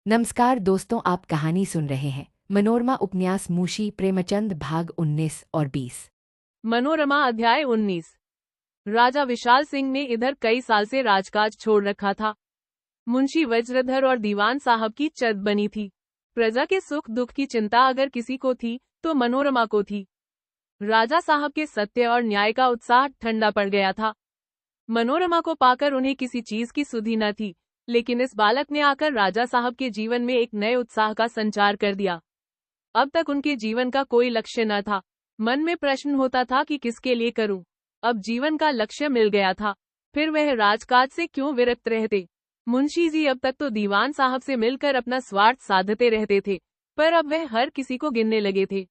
नमस्कार दोस्तों, आप कहानी सुन रहे हैं मनोरमा उपन्यास मुंशी प्रेमचंद भाग 19 और 20। मनोरमा अध्याय 19। राजा विशाल सिंह ने इधर कई साल से राजकाज छोड़ रखा था। मुंशी वज्रधर और दीवान साहब की चद बनी थी। प्रजा के सुख दुख की चिंता अगर किसी को थी तो मनोरमा को थी। राजा साहब के सत्य और न्याय का उत्साह ठंडा पड़ गया था। मनोरमा को पाकर उन्हें किसी चीज की सुधि न थी, लेकिन इस बालक ने आकर राजा साहब के जीवन में एक नए उत्साह का संचार कर दिया। अब तक उनके जीवन का कोई लक्ष्य न था। मन में प्रश्न होता था कि किसके लिए करूं। अब जीवन का लक्ष्य मिल गया था, फिर वह राजकाज से क्यों विरक्त रहते। मुंशी जी अब तक तो दीवान साहब से मिलकर अपना स्वार्थ साधते रहते थे, पर अब वह हर किसी को गिनने लगे थे।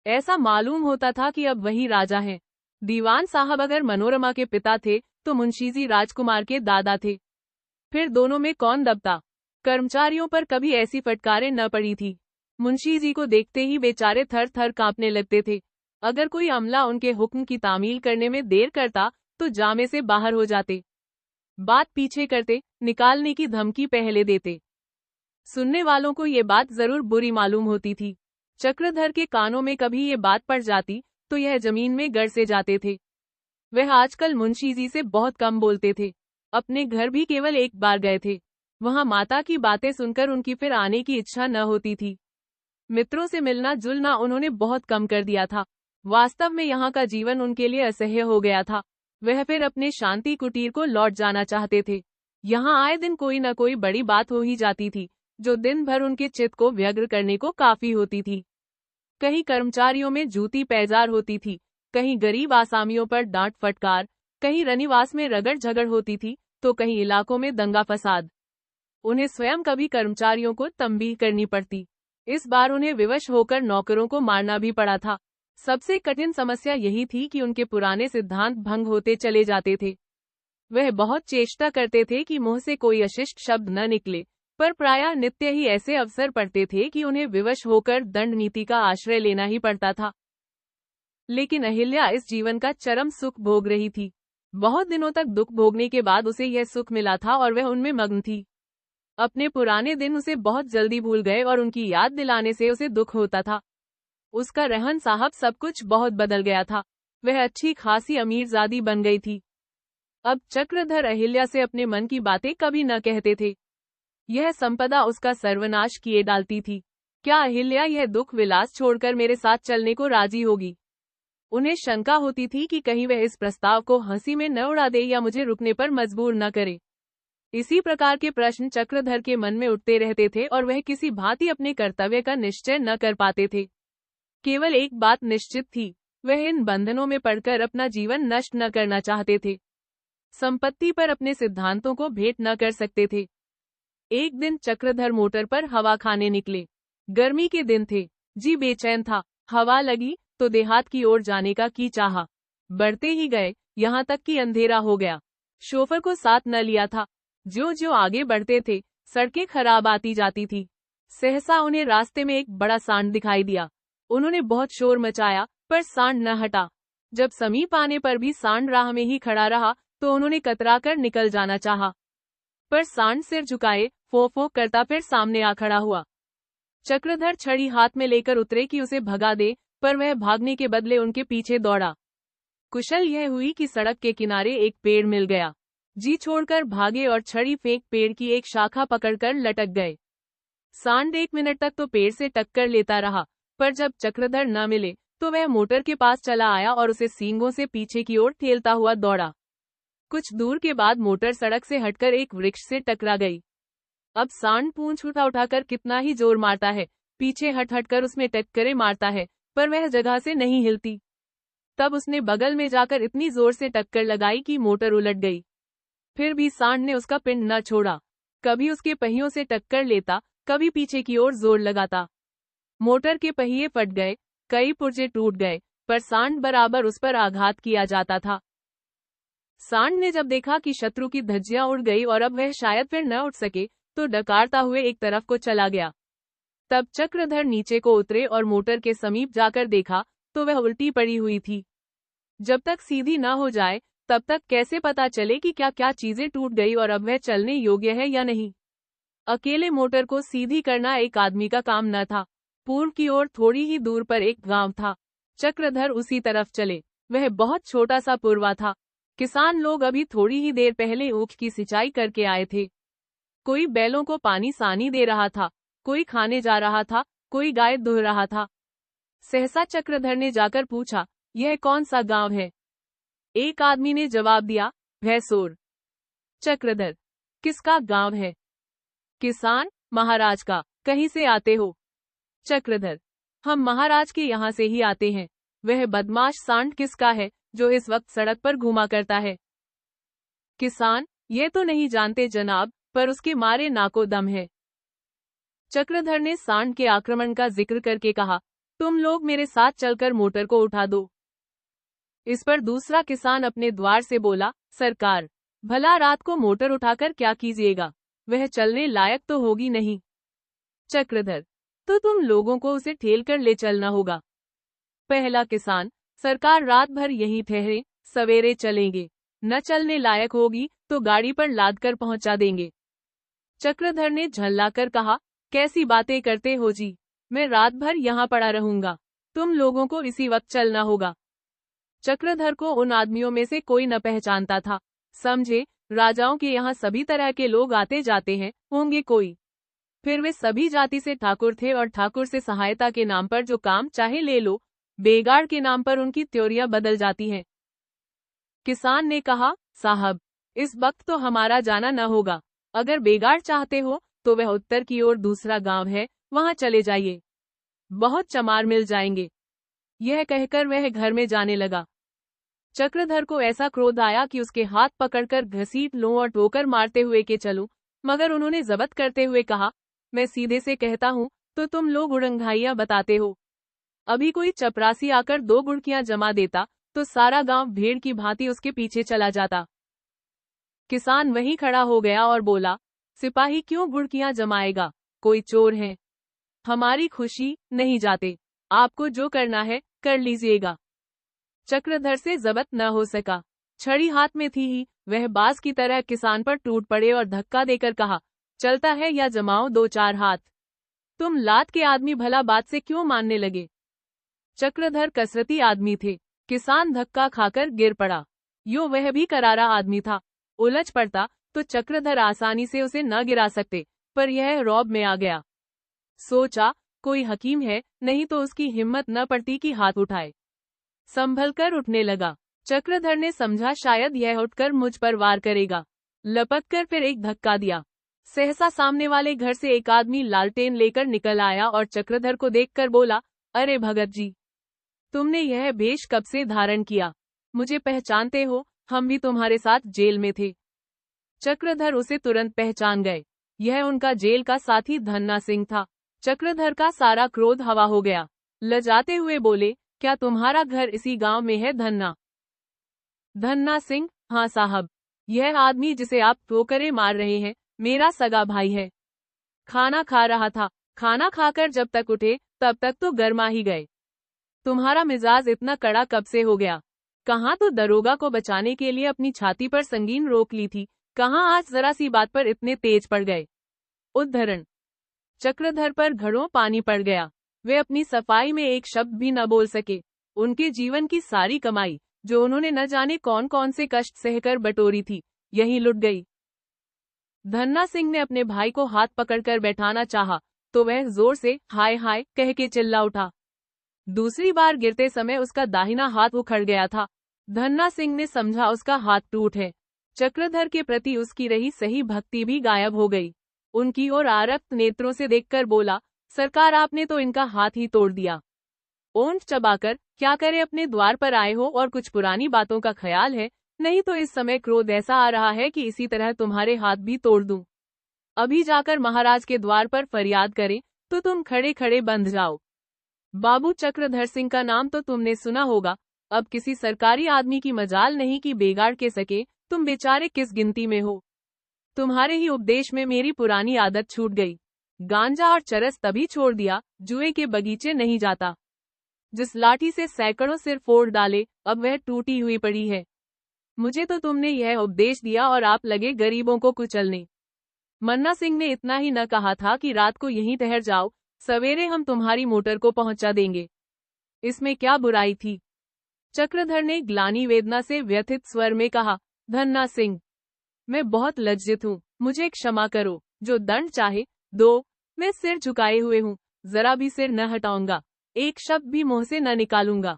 ऐसा मालूम होता था कि अब वही राजा हैं। दीवान साहब अगर मनोरमा के पिता थे तो मुंशी जी राजकुमार के दादा थे। फिर दोनों में कौन दबता। कर्मचारियों पर कभी ऐसी फटकारें न पड़ी थी। मुंशी जी को देखते ही बेचारे थर थर कांपने लगते थे। अगर कोई अमला उनके हुक्म की तामील करने में देर करता तो जामे से बाहर हो जाते, बात पीछे करते, निकालने की धमकी पहले देते। सुनने वालों को ये बात जरूर बुरी मालूम होती थी। चक्रधर के कानों में कभी ये बात पड़ जाती तो यह जमीन में गड़ से जाते थे। वह आजकल मुंशी जी से बहुत कम बोलते थे। अपने घर भी केवल एक बार गए थे। वहां माता की बातें सुनकर उनकी फिर आने की इच्छा न होती थी। मित्रों से मिलना जुलना उन्होंने बहुत कम कर दिया था। वास्तव में यहाँ का जीवन उनके लिए असह्य हो गया था। वह फिर अपने शांति कुटीर को लौट जाना चाहते थे। यहाँ आए दिन कोई न कोई बड़ी बात हो ही जाती थी, जो दिन भर उनके चित्त को व्यग्र करने को काफी होती थी। कहीं कर्मचारियों में जूती पैजार होती थी, कहीं गरीब आसामियों पर डांट फटकार, कहीं रनिवास में रगड़ झगड़ होती थी, तो कहीं इलाकों में दंगा फसाद। उन्हें स्वयं कभी कर्मचारियों को तंबीह करनी पड़ती। इस बार उन्हें विवश होकर नौकरों को मारना भी पड़ा था। सबसे कठिन समस्या यही थी कि उनके पुराने सिद्धांत भंग होते चले जाते थे। वह बहुत चेष्टा करते थे कि मुंह से कोई अशिष्ट शब्द न निकले, पर प्रायः नित्य ही ऐसे अवसर पड़ते थे कि उन्हें विवश होकर दंड नीति का आश्रय लेना ही पड़ता था। लेकिन अहिल्या इस जीवन का चरम सुख भोग रही थी। बहुत दिनों तक दुख भोगने के बाद उसे यह सुख मिला था और वह उनमें मग्न थी। अपने पुराने दिन उसे बहुत जल्दी भूल गए और उनकी याद दिलाने से उसे दुख होता था। उसका रहन साहब सब कुछ बहुत बदल गया था। वह अच्छी खासी अमीरजादी बन गई थी। अब चक्रधर अहिल्या से अपने मन की बातें कभी न कहते थे। यह संपदा उसका सर्वनाश किए डालती थी। क्या अहिल्या यह दुख विलास छोड़कर मेरे साथ चलने को राजी होगी? उन्हें शंका होती थी कि कहीं वह इस प्रस्ताव को हंसी में न उड़ा दे या मुझे रुकने पर मजबूर न करे। इसी प्रकार के प्रश्न चक्रधर के मन में उठते रहते थे और वह किसी भांति अपने कर्तव्य का निश्चय न कर पाते थे। केवल एक बात निश्चित थी, वह इन बंधनों में पड़कर अपना जीवन नष्ट न करना चाहते थे। संपत्ति पर अपने सिद्धांतों को भेंट न कर सकते थे। एक दिन चक्रधर मोटर पर हवा खाने निकले। गर्मी के दिन थे, जी बेचैन था। हवा लगी तो देहात की ओर जाने का की चाहा। बढ़ते ही गए, यहाँ तक कि अंधेरा हो गया। शोफर को साथ न लिया था। जो जो आगे बढ़ते थे, सड़कें खराब आती जाती थी। सहसा उन्हें रास्ते में एक बड़ा सांड दिखाई दिया। उन्होंने बहुत शोर मचाया, पर सांड न हटा। जब समीप आने पर भी सांड राह में ही खड़ा रहा तो उन्होंने कतराकर निकल जाना चाहा, पर सांड सिर झुकाए फो फो करता फिर सामने आ खड़ा हुआ। चक्रधर छड़ी हाथ में लेकर उतरे कि उसे भगा दे, पर वह भागने के बदले उनके पीछे दौड़ा। कुशल यह हुई कि सड़क के किनारे एक पेड़ मिल गया। जी छोड़कर भागे और छड़ी फेंक पेड़ की एक शाखा पकड़कर लटक गए। सांड 1 मिनट तक तो पेड़ से टक्कर लेता रहा, पर जब चक्रधर न मिले तो वह मोटर के पास चला आया और उसे सींगों से पीछे की ओर ठेलता हुआ दौड़ा। कुछ दूर के बाद मोटर सड़क से हटकर एक वृक्ष से टकरा गई। अब सांड पूंछ उठाकर कितना ही जोर मारता है, पीछे हट हटकर उसमें टक्करें मारता है, पर वह जगह से नहीं हिलती। तब उसने बगल में जाकर इतनी जोर से टक्कर लगाई कि मोटर उलट गई। फिर भी सांड ने उसका पिंड न छोड़ा। कभी उसके पहियों से टक्कर लेता, कभी पीछे की ओर जोर लगाता। मोटर के पहिए फट गए, कई पुर्जे टूट गए, पर सांड बराबर उस पर आघात किया जाता था। सांड ने जब देखा कि शत्रु की धज्जियां उड़ गई और अब वह शायद फिर न उठ सके, तो डकारता हुए एक तरफ को चला गया। तब चक्रधर नीचे को उतरे और मोटर के समीप जाकर देखा तो वह उल्टी पड़ी हुई थी। जब तक सीधी न हो जाए तब तक कैसे पता चले कि क्या क्या चीजें टूट गई और अब वह चलने योग्य है या नहीं। अकेले मोटर को सीधी करना एक आदमी का काम न था। पूर्व की ओर थोड़ी ही दूर पर एक गांव था। चक्रधर उसी तरफ चले। वह बहुत छोटा सा पुरवा था। किसान लोग अभी थोड़ी ही देर पहले ऊख की सिंचाई करके आए थे। कोई बैलों को पानी सानी दे रहा था, कोई खाने जा रहा था, कोई गाय दुह रहा था। सहसा चक्रधर ने जाकर पूछा, यह कौन सा गांव है? एक आदमी ने जवाब दिया, भैंसोर। चक्रधर, किसका गांव है? किसान, महाराज का। कहीं से आते हो? चक्रधर, हम महाराज के यहाँ से ही आते हैं। वह बदमाश सांड किसका है जो इस वक्त सड़क पर घूमा करता है? किसान, ये तो नहीं जानते जनाब, पर उसके मारे नाको दम है। चक्रधर ने सांड के आक्रमण का जिक्र करके कहा, तुम लोग मेरे साथ चलकर मोटर को उठा दो। इस पर दूसरा किसान अपने द्वार से बोला, सरकार, भला रात को मोटर उठाकर क्या कीजिएगा? वह चलने लायक तो होगी नहीं। चक्रधर, तो तुम लोगों को उसे ठेल कर ले चलना होगा। पहला किसान, सरकार रात भर यहीं ठहरे, सवेरे चलेंगे। न चलने लायक होगी तो गाड़ी पर लाद कर पहुंचा देंगे। चक्रधर ने झल्लाकर कहा, कैसी बातें करते हो जी, मैं रात भर यहाँ पड़ा रहूंगा, तुम लोगों को इसी वक्त चलना होगा। चक्रधर को उन आदमियों में से कोई न पहचानता था। समझे, राजाओं के यहाँ सभी तरह के लोग आते जाते हैं, होंगे कोई। फिर वे सभी जाति से ठाकुर थे और ठाकुर से सहायता के नाम पर जो काम चाहे ले लो, बेगाड़ के नाम पर उनकी त्योरियां बदल जाती हैं। किसान ने कहा, साहब, इस वक्त तो हमारा जाना न होगा। अगर बेगाड़ चाहते हो तो वह उत्तर की ओर दूसरा गांव है, वहां चले जाइए, बहुत चमार मिल जाएंगे। यह कहकर वह घर में जाने लगा। चक्रधर को ऐसा क्रोध आया कि उसके हाथ पकड़कर घसीट लूं और ठोकर मारते हुए के चलूं, मगर उन्होंने जब्त करते हुए कहा, मैं सीधे से कहता हूं तो तुम लोग उड़ंघाइयां बताते हो। अभी कोई चपरासी आकर 2 गुड़कियां जमा देता तो सारा गांव भेड़ की भांति उसके पीछे चला जाता। किसान वहीं खड़ा हो गया और बोला, सिपाही क्यों गुड़कियां जमाएगा? कोई चोर है? हमारी खुशी नहीं जाते, आपको जो करना है कर लीजिएगा। चक्रधर से जब्त न हो सका। छड़ी हाथ में थी ही वह बाज की तरह किसान पर टूट पड़े और धक्का देकर कहा, चलता है या जमाओ 2-4 हाथ? तुम लात के आदमी भला बात से क्यों मानने लगे? चक्रधर कसरती आदमी थे। किसान धक्का खाकर गिर पड़ा। यो वह भी करारा आदमी था। उलझ पड़ता तो चक्रधर आसानी से उसे न गिरा सकते, पर यह रौब में आ गया। सोचा, कोई हकीम है, नहीं तो उसकी हिम्मत न पड़ती कि हाथ उठाए। संभलकर उठने लगा। चक्रधर ने समझा शायद यह उठकर मुझ पर वार करेगा। लपक कर फिर एक धक्का दिया। सहसा सामने वाले घर से एक आदमी लालटेन लेकर निकल आया और चक्रधर को देखकर बोला, अरे भगत जी, तुमने यह भेष कब से धारण किया? मुझे पहचानते हो? हम भी तुम्हारे साथ जेल में थे। चक्रधर उसे तुरंत पहचान गए। यह उनका जेल का साथी धन्ना सिंह था। चक्रधर का सारा क्रोध हवा हो गया। लजाते हुए बोले, क्या तुम्हारा घर इसी गांव में है धन्ना? धन्ना सिंह, हाँ साहब। यह आदमी जिसे आप ठोकरें मार रहे हैं, मेरा सगा भाई है। खाना खा रहा था। खाना खाकर जब तक उठे तब तक तो गर्मा ही गए। तुम्हारा मिजाज इतना कड़ा कब से हो गया? कहाँ तो दरोगा को बचाने के लिए अपनी छाती पर संगीन रोक ली थी, कहाँ आज जरा सी बात पर इतने तेज पड़ गए। उद्धरण। चक्रधर पर घड़ों पानी पड़ गया। वे अपनी सफाई में एक शब्द भी न बोल सके। उनके जीवन की सारी कमाई, जो उन्होंने न जाने कौन कौन से कष्ट सहकर बटोरी थी, यहीं लुट गई। धन्ना सिंह ने अपने भाई को हाथ पकड़कर बैठाना चाहा, तो वह जोर से हाय हाय कह के चिल्ला उठा। दूसरी बार गिरते समय उसका दाहिना हाथ उखड़ गया था। धन्ना सिंह ने समझा उसका हाथ टूट है। चक्रधर के प्रति उसकी रही सही भक्ति भी गायब हो गई। उनकी ओर आरक्त नेत्रों से देखकर बोला, सरकार आपने तो इनका हाथ ही तोड़ दिया। ओंठ चबाकर, क्या करे, अपने द्वार पर आए हो और कुछ पुरानी बातों का ख्याल है, नहीं तो इस समय क्रोध ऐसा आ रहा है कि इसी तरह तुम्हारे हाथ भी तोड़ दूं। अभी जाकर महाराज के द्वार पर फरियाद करें तो तुम खड़े खड़े बंध जाओ। बाबू चक्रधर सिंह का नाम तो तुमने सुना होगा। अब किसी सरकारी आदमी की मजाल नहीं कि बेगाड़ के सके, तुम बेचारे किस गिनती में हो। तुम्हारे ही उपदेश में मेरी पुरानी आदत छूट गई। गांजा और चरस तभी छोड़ दिया, जुए के बगीचे नहीं जाता। जिस लाठी से सैकड़ों सिर फोड़ डाले, अब वह टूटी हुई पड़ी है। मुझे तो तुमने यह उपदेश दिया और आप लगे गरीबों को कुचलने। मन्ना सिंह ने इतना ही न कहा था कि रात को यहीं ठहर जाओ, सवेरे हम तुम्हारी मोटर को पहुंचा देंगे। इसमें क्या बुराई थी? चक्रधर ने ग्लानि वेदना से व्यथित स्वर में कहा। धन्ना सिंह, मैं बहुत लज्जित हूँ, मुझे क्षमा करो, जो दंड चाहे दो। मैं सिर झुकाए हुए हूँ, जरा भी सिर न हटाऊंगा, एक शब्द भी मुंह से न निकालूंगा।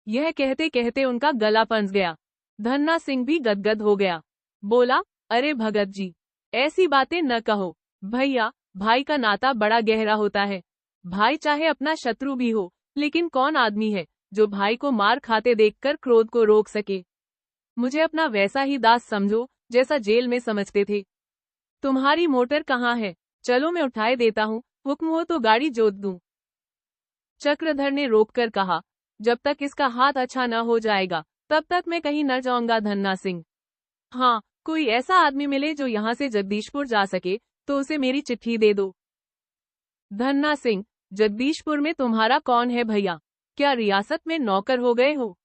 यह कहते कहते उनका गला फंस गया। धन्ना सिंह भी गदगद हो गया। बोला, अरे भगत जी, ऐसी बातें न कहो। भैया, भाई का नाता बड़ा गहरा होता है। भाई चाहे अपना शत्रु भी हो, लेकिन कौन आदमी है जो भाई को मार खाते देखकर क्रोध को रोक सके। मुझे अपना वैसा ही दास समझो जैसा जेल में समझते थे। तुम्हारी मोटर कहाँ है? चलो मैं उठाए देता हूँ, हुक्म हो तो गाड़ी जोत दूं। चक्रधर ने रोककर कहा, जब तक इसका हाथ अच्छा न हो जाएगा तब तक मैं कहीं न जाऊंगा धन्ना सिंह। हाँ, कोई ऐसा आदमी मिले जो यहाँ से जगदीशपुर जा सके तो उसे मेरी चिट्ठी दे दो। धन्ना सिंह, जगदीशपुर में तुम्हारा कौन है भैया? क्या रियासत में नौकर हो गए हो?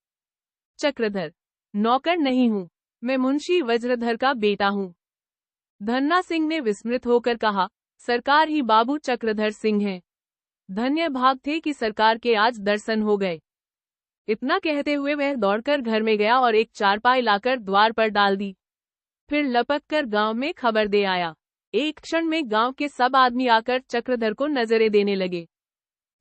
चक्रधर, नौकर नहीं हूँ, मैं मुंशी वज्रधर का बेटा हूँ। धन्ना सिंह ने विस्मृत होकर कहा, सरकार ही बाबू चक्रधर सिंह हैं। धन्य भाग थे कि सरकार के आज दर्शन हो गए। इतना कहते हुए वह दौड़कर घर में गया और एक चारपाई लाकर द्वार पर डाल दी। फिर लपक कर गांव में खबर दे आया। एक क्षण में गांव के सब आदमी आकर चक्रधर को नजरें देने लगे।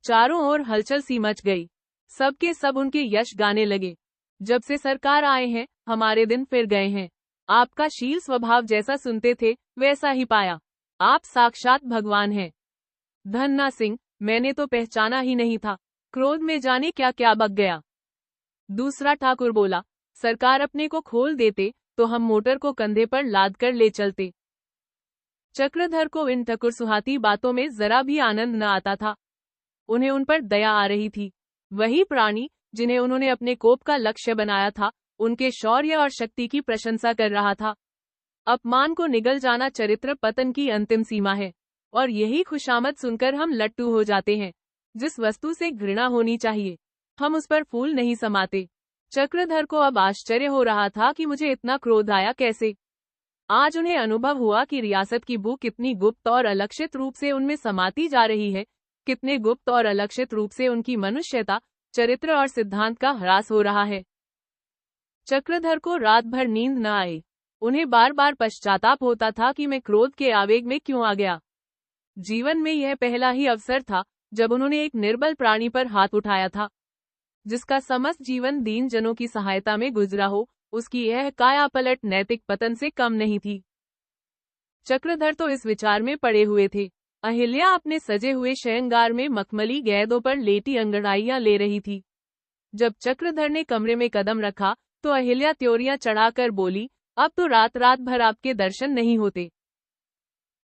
चारों ओर हलचल सी मच गई। सबके सब उनके यश गाने लगे। जब से सरकार आए हैं, हमारे दिन फिर गए हैं। आपका शील स्वभाव जैसा सुनते थे वैसा ही पाया। आप साक्षात भगवान हैं। धन्ना सिंह, मैंने तो पहचाना ही नहीं था। क्रोध में जाने क्या क्या बक गया। दूसरा ठाकुर बोला, सरकार अपने को खोल देते तो हम मोटर को कंधे पर लाद कर ले चलते। चक्रधर को इन ठकुर सुहाती बातों में जरा भी आनंद न आता था। उन्हें उन पर दया आ रही थी। वही प्राणी जिन्हें उन्होंने अपने कोप का लक्ष्य बनाया था, उनके शौर्य और शक्ति की प्रशंसा कर रहा था। अपमान को निगल जाना चरित्र पतन की अंतिम सीमा है, और यही खुशामद सुनकर हम लट्टू हो जाते हैं। जिस वस्तु से घृणा होनी चाहिए, हम उस पर फूल नहीं समाते। चक्रधर को अब आश्चर्य हो रहा था कि मुझे इतना क्रोध आया कैसे। आज उन्हें अनुभव हुआ कि रियासत की भूख कितनी गुप्त और अलक्षित रूप से उनमें समाती जा रही है, कितने गुप्त और अलक्षित रूप से उनकी मनुष्यता, चरित्र और सिद्धांत का ह्रास हो रहा है। चक्रधर को रात भर नींद न आई। उन्हें बार बार पश्चाताप होता था कि मैं क्रोध के आवेग में क्यों आ गया। जीवन में यह पहला ही अवसर था जब उन्होंने एक निर्बल प्राणी पर हाथ उठाया था। जिसका समस्त जीवन दीन जनों की सहायता में गुजरा हो, उसकी यह काया पलट नैतिक पतन से कम नहीं थी। चक्रधर तो इस विचार में पड़े हुए थे। अहिल्या अपने सजे हुए शयनगार में मखमली गेंदों पर लेटी अंगड़ाइयां ले रही थी। जब चक्रधर ने कमरे में कदम रखा तो अहिल्या त्योरियां चढ़ाकर बोली, अब तो रात रात भर आपके दर्शन नहीं होते।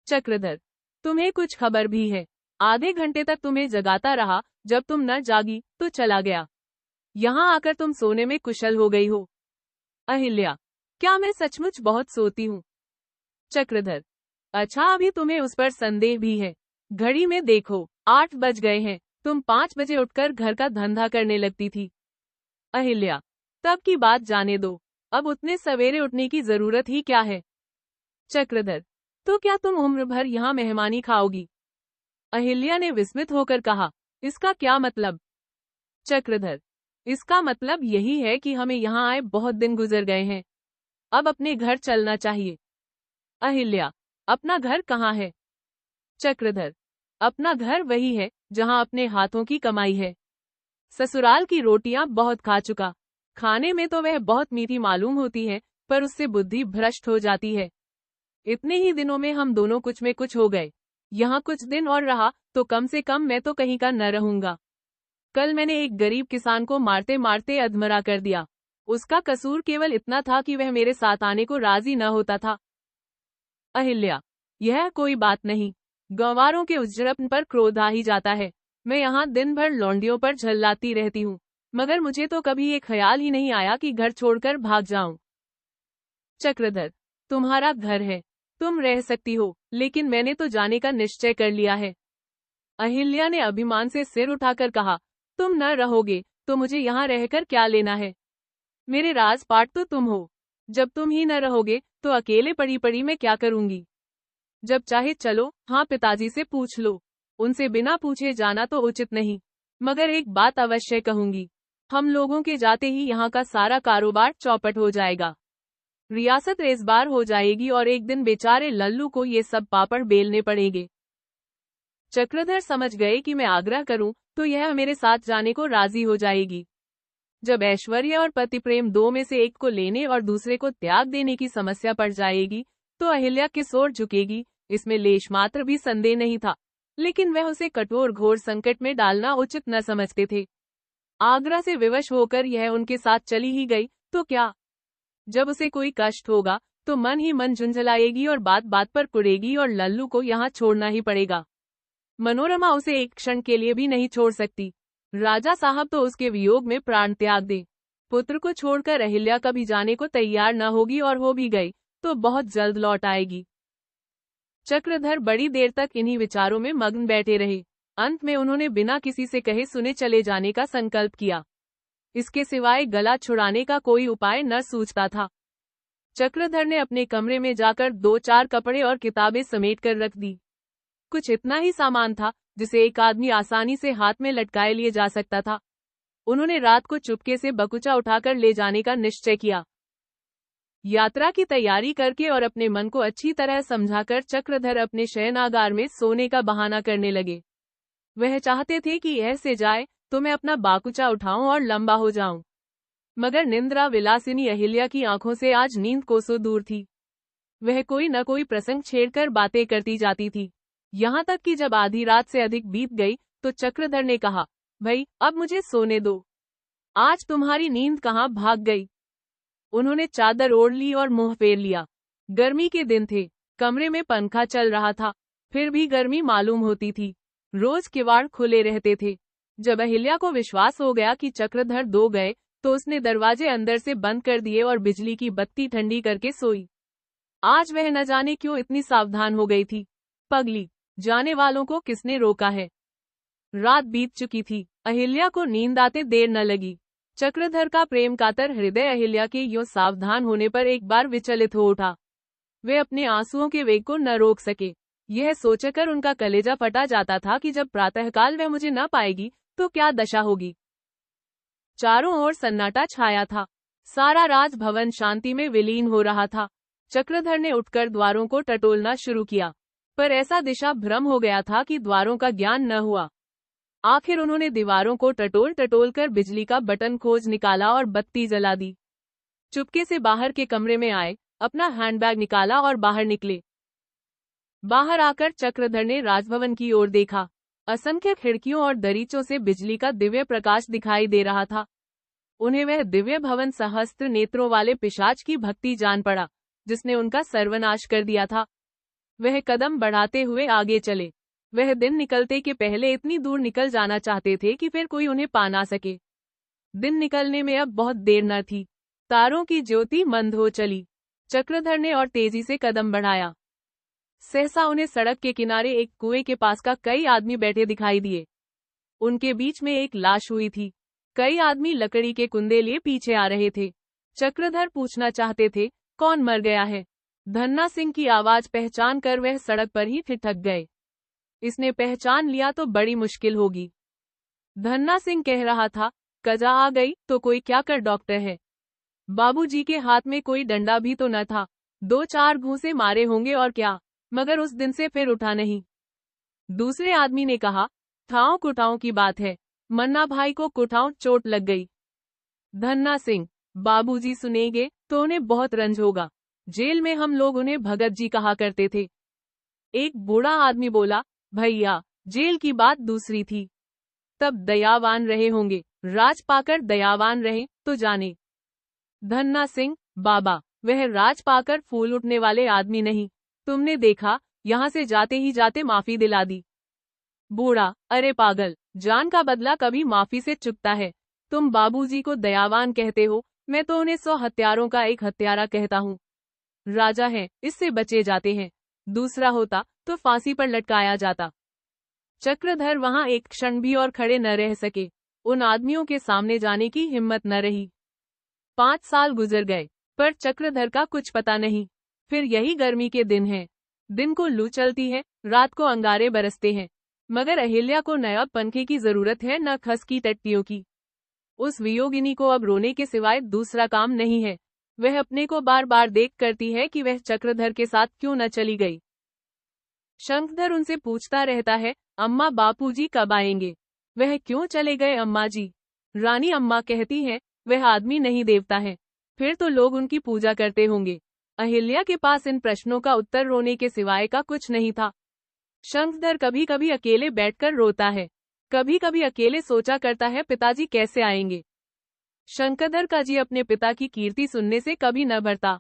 चक्रधर, तुम्हें कुछ खबर भी है? आधे घंटे तक तुम्हें जगाता रहा, जब तुम न जागी तो चला गया। यहाँ आकर तुम सोने में कुशल हो गई हो। अहिल्या, क्या मैं सचमुच बहुत सोती हूँ? चक्रधर, अच्छा, अभी तुम्हें उस पर संदेह भी है। घड़ी में देखो, 8 बज गए हैं। तुम 5 बजे उठकर घर का धंधा करने लगती थी। अहिल्या, तब की बात जाने दो, अब उतने सवेरे उठने की जरूरत ही क्या है? चक्रधर, तो क्या तुम उम्र भर यहाँ मेहमानी खाओगी? अहिल्या ने विस्मित होकर कहा, इसका क्या मतलब? चक्रधर, इसका मतलब यही है कि हमें यहाँ आए बहुत दिन गुजर गए हैं। अब अपने घर चलना चाहिए। अहिल्या, अपना घर कहाँ है? चक्रधर, अपना घर वही है जहाँ अपने हाथों की कमाई है। ससुराल की रोटियां बहुत खा चुका। खाने में तो वह बहुत मीठी मालूम होती है, पर उससे बुद्धि भ्रष्ट हो जाती है। इतने ही दिनों में हम दोनों कुछ में कुछ हो गए। यहाँ कुछ दिन और रहा तो कम से कम मैं तो कहीं का न रहूंगा। कल मैंने एक गरीब किसान को मारते मारते अधमरा कर दिया। उसका कसूर केवल इतना था कि वह मेरे साथ आने को राजी न होता था। अहिल्या, यह कोई बात नहीं। गंवारों के उज्जड़पन पर क्रोध आ ही जाता है। मैं यहाँ दिन भर लौंडियों पर झल्लाती रहती हूँ, मगर मुझे तो कभी ये ख्याल ही नहीं आया कि घर छोड़कर भाग जाऊं। चक्रधर, तुम्हारा घर है, तुम रह सकती हो, लेकिन मैंने तो जाने का निश्चय कर लिया है। अहिल्या ने अभिमान से सिर उठाकर कहा, तुम न रहोगे तो मुझे यहाँ रहकर क्या लेना है? मेरे राजपाट तो तुम हो। जब तुम ही न रहोगे तो अकेले पड़ी पड़ी मैं क्या करूंगी? जब चाहे चलो, हाँ पिताजी से पूछ लो, उनसे बिना पूछे जाना तो उचित नहीं। मगर एक बात अवश्य कहूंगी, हम लोगों के जाते ही यहाँ का सारा कारोबार चौपट हो जाएगा। रियासत रेज़बार हो जाएगी और एक दिन बेचारे लल्लू को ये सब पापड़ बेलने पड़ेंगे। चक्रधर समझ गए कि मैं आग्रह करूं तो यह मेरे साथ जाने को राजी हो जाएगी। जब ऐश्वर्य और पति प्रेम दो में से एक को लेने और दूसरे को त्याग देने की समस्या पड़ जाएगी तो अहिल्या किस ओर झुकेगी, इसमें लेश मात्र भी संदेह नहीं था। लेकिन वह उसे कठोर घोर संकट में डालना उचित न समझते थे। आग्रह से विवश होकर यह उनके साथ चली ही गई तो क्या, जब उसे कोई कष्ट होगा तो मन ही मन झुंझलाएगी और बात बात पर कुड़ेगी और लल्लू को यहाँ छोड़ना ही पड़ेगा। मनोरमा उसे एक क्षण के लिए भी नहीं छोड़ सकती। राजा साहब तो उसके वियोग में प्राण त्याग दे, पुत्र को छोड़कर अहिल्या कभी जाने को तैयार न होगी और हो भी गई तो बहुत जल्द लौट आएगी। चक्रधर बड़ी देर तक इन्हीं विचारों में मग्न बैठे रहे। अंत में उन्होंने बिना किसी से कहे सुने चले जाने का संकल्प किया। इसके सिवाय गला छुड़ाने का कोई उपाय न सूझता था। चक्रधर ने अपने कमरे में जाकर 2-4 कपड़े और किताबें समेट कर रख दी। कुछ इतना ही सामान था जिसे एक आदमी आसानी से हाथ में लटकाए लिए जा सकता था। उन्होंने रात को चुपके से बकुचा उठाकर ले जाने का निश्चय किया। यात्रा की तैयारी करके और अपने मन को अच्छी तरह समझाकर चक्रधर अपने शयनागार में सोने का बहाना करने लगे। वह चाहते थे कि ऐसे जाए तो मैं अपना बाकुचा उठाऊं और लंबा हो जाऊं। मगर निंद्रा विलासिनी अहिल्या की आंखों से आज नींद कोसों दूर थी। वह कोई न कोई प्रसंग छेड़कर बातें करती जाती थी, यहाँ तक कि जब आधी रात से अधिक बीत गई तो चक्रधर ने कहा, भाई अब मुझे सोने दो, आज तुम्हारी नींद कहाँ भाग गई। उन्होंने चादर ओढ़ ली और मुंह फेर लिया। गर्मी के दिन थे, कमरे में पंखा चल रहा था, फिर भी गर्मी मालूम होती थी। रोज किवाड़ खुले रहते थे। जब अहिल्या को विश्वास हो गया कि चक्रधर दो गए तो उसने दरवाजे अंदर से बंद कर दिए और बिजली की बत्ती ठंडी करके सोई। आज वह न जाने क्यों इतनी सावधान हो गई थी। पगली, जाने वालों को किसने रोका है। रात बीत चुकी थी, अहिल्या को नींद आते देर न लगी। चक्रधर का प्रेम कातर हृदय अहिल्या के यूं सावधान होने पर एक बार विचलित हो उठा। वे अपने आंसुओं के वेग को न रोक सके। यह सोचकर उनका कलेजा फटा जाता था कि जब प्रातःकाल वह मुझे न पाएगी तो क्या दशा होगी। चारों ओर सन्नाटा छाया था। सारा राजभवन शांति में विलीन हो रहा था। चक्रधर ने उठकर द्वारों को टटोलना शुरू किया, पर ऐसा दिशा भ्रम हो गया था कि द्वारों का ज्ञान न हुआ। आखिर उन्होंने दीवारों को टटोल टटोल कर बिजली का बटन खोज निकाला और बत्ती जला दी। चुपके से बाहर के कमरे में आए, अपना हैंडबैग निकाला और बाहर निकले। बाहर आकर चक्रधर ने राजभवन की ओर देखा। असंख्य खिड़कियों और दरीचों से बिजली का दिव्य प्रकाश दिखाई दे रहा था। उन्हें वह दिव्य भवन सहस्त्र नेत्रों वाले पिशाच की भक्ति जान पड़ा, जिसने उनका सर्वनाश कर दिया था। वह कदम बढ़ाते हुए आगे चले। वह दिन निकलते के पहले इतनी दूर निकल जाना चाहते थे कि फिर कोई उन्हें पा ना सके। दिन निकलने में अब बहुत देर न थी। तारों की ज्योति मंद हो चली। चक्रधर ने और तेजी से कदम बढ़ाया। सहसा उन्हें सड़क के किनारे एक कुएं के पास का कई आदमी बैठे दिखाई दिए। उनके बीच में एक लाश हुई थी। कई आदमी लकड़ी के कुंदे लिए पीछे आ रहे थे। चक्रधर पूछना चाहते थे, कौन मर गया है। धन्ना सिंह की आवाज पहचान कर वह सड़क पर ही ठिठक गए। इसने पहचान लिया तो बड़ी मुश्किल होगी। धन्ना सिंह कह रहा था, कजा आ गई तो कोई क्या कर डॉक्टर है। बाबूजी के हाथ में कोई डंडा भी तो न था। 2-4 घूंसे मारे होंगे और क्या, मगर उस दिन से फिर उठा नहीं। दूसरे आदमी ने कहा, ठाव कुटाव की बात है, मन्ना भाई को कुटाव चोट लग गई। धन्ना सिंह, बाबूजी सुनेंगे तो उन्हें बहुत रंज होगा। जेल में हम लोग उन्हें भगत जी कहा करते थे। एक बूढ़ा आदमी बोला, भैया जेल की बात दूसरी थी। तब दयावान रहे होंगे, राज पाकर दयावान रहे तो जाने। धन्ना सिंह, बाबा वह राज पाकर फूल उठने वाले आदमी नहीं। तुमने देखा, यहाँ से जाते ही जाते माफी दिला दी। बूढ़ा, अरे पागल, जान का बदला कभी माफी से चुकता है। तुम बाबूजी को दयावान कहते हो, मैं तो उन्हें 100 हत्यारों का एक हत्यारा कहता हूँ। राजा है, इससे बचे जाते हैं। दूसरा होता तो फांसी पर लटकाया जाता। चक्रधर वहां एक क्षण भी और खड़े न रह सके। उन आदमियों के सामने जाने की हिम्मत न रही। 5 साल गुजर गए, पर चक्रधर का कुछ पता नहीं। फिर यही गर्मी के दिन हैं। दिन को लू चलती है, रात को अंगारे बरसते हैं, मगर अहिल्या को नया पंखे की जरूरत है, न खस की टट्टियों की। उस वियोगिनी को अब रोने के सिवाय दूसरा काम नहीं है। वह अपने को बार बार देख करती है कि वह चक्रधर के साथ क्यों न चली गई। शंखधर उनसे पूछता रहता है, अम्मा बापूजी कब आएंगे? वह क्यों चले गए अम्मा जी? रानी अम्मा कहती है, वह आदमी नहीं देवता है, फिर तो लोग उनकी पूजा करते होंगे। अहिल्या के पास इन प्रश्नों का उत्तर रोने के सिवाय का कुछ नहीं था। शंखधर कभी कभी अकेले बैठकर रोता है, कभी कभी अकेले सोचा करता है पिताजी कैसे आएंगे। शंखधर का जी अपने पिता की कीर्ति सुनने से कभी न भरता।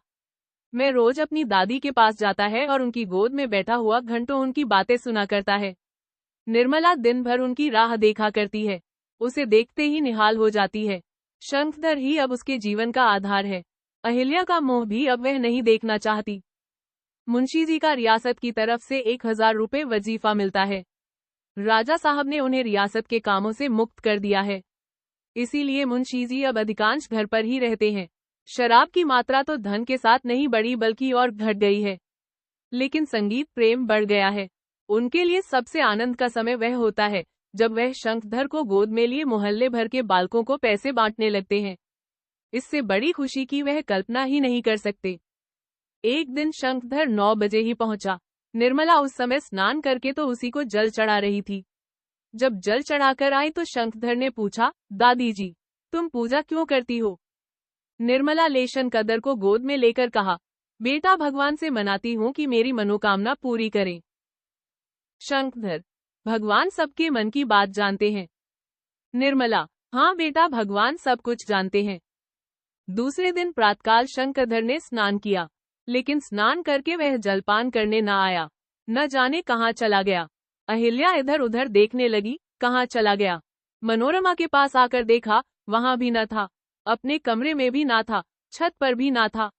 मैं रोज अपनी दादी के पास जाता है और उनकी गोद में बैठा हुआ घंटों उनकी बातें सुना करता है। निर्मला दिन भर उनकी राह देखा करती है, उसे देखते ही निहाल हो जाती है। शंखधर ही अब उसके जीवन का आधार है। अहिल्या का मोह भी अब वह नहीं देखना चाहती। मुंशी जी का रियासत की तरफ से 1000 रुपए वजीफा मिलता है। राजा साहब ने उन्हें रियासत के कामों से मुक्त कर दिया है, इसीलिए मुंशी जी अब अधिकांश घर पर ही रहते हैं। शराब की मात्रा तो धन के साथ नहीं बढ़ी बल्कि और घट गई है, लेकिन संगीत प्रेम बढ़ गया है। उनके लिए सबसे आनंद का समय वह होता है जब वह शंखधर को गोद में लिए मोहल्ले भर के बालकों को पैसे बांटने लगते हैं। इससे बड़ी खुशी की वह कल्पना ही नहीं कर सकते। एक दिन शंखधर 9 बजे ही पहुंचा। निर्मला उस समय स्नान करके तो उसी को जल चढ़ा रही थी। जब जल चढ़ाकर आई तो शंखधर ने पूछा, दादी जी तुम पूजा क्यों करती हो? निर्मला लेशन कदर को गोद में लेकर कहा, बेटा भगवान से मनाती हूँ कि मेरी मनोकामना पूरी करें। शंखधर, भगवान सबके मन की बात जानते हैं। निर्मला, हाँ बेटा भगवान सब कुछ जानते हैं। दूसरे दिन प्रातःकाल शंखधर ने स्नान किया, लेकिन स्नान करके वह जलपान करने न आया। न जाने कहाँ चला गया। अहिल्या इधर उधर देखने लगी, कहाँ चला गया। मनोरमा के पास आकर देखा, वहां भी न था, अपने कमरे में भी ना था, छत पर भी ना था।